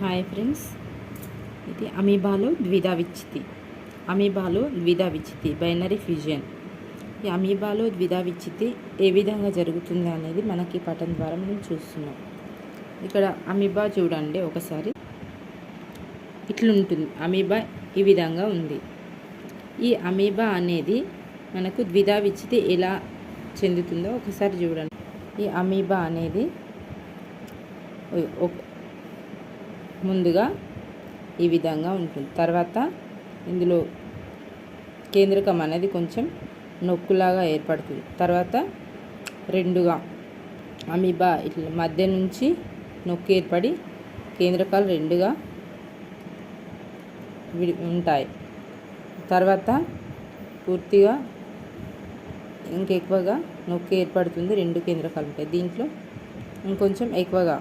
Hi friends, ఇది అమీబాలో ద్విధా విచ్చితి binary fusion. ఈ అమీబాలో ద్విధా విచ్చితి ఏ విధంగా జరుగుతుంది అనేది మనకి ఈ పటం ద్వారా మనం చూస్తున్నాం. ఇక్కడ అమీబా చూడండి ఒకసారి, ఇట్లుంటుంది. అమీబా ఈ విధంగా ఉంది. ఈ అమీబా అనేది మనకు ద్విధా విచ్చితి ఎలా చెందుతుందో ఒకసారి చూడండి. ఈ అమీబా అనేది ముందుగా ఈ విధంగా ఉంటుంది. తర్వాత ఇందులో కేంద్రకం అనేది కొంచెం నొక్కులాగా ఏర్పడుతుంది. తర్వాత రెండుగా అమీబా ఇట్లా మధ్య నుంచి నొక్కు ఏర్పడి కేంద్రకాలు రెండుగా ఉంటాయి. తర్వాత పూర్తిగా ఇంకెక్కువగా నొక్కు ఏర్పడుతుంది. రెండు కేంద్రకాలు ఉంటాయి. దీంట్లో ఇంకొంచెం ఎక్కువగా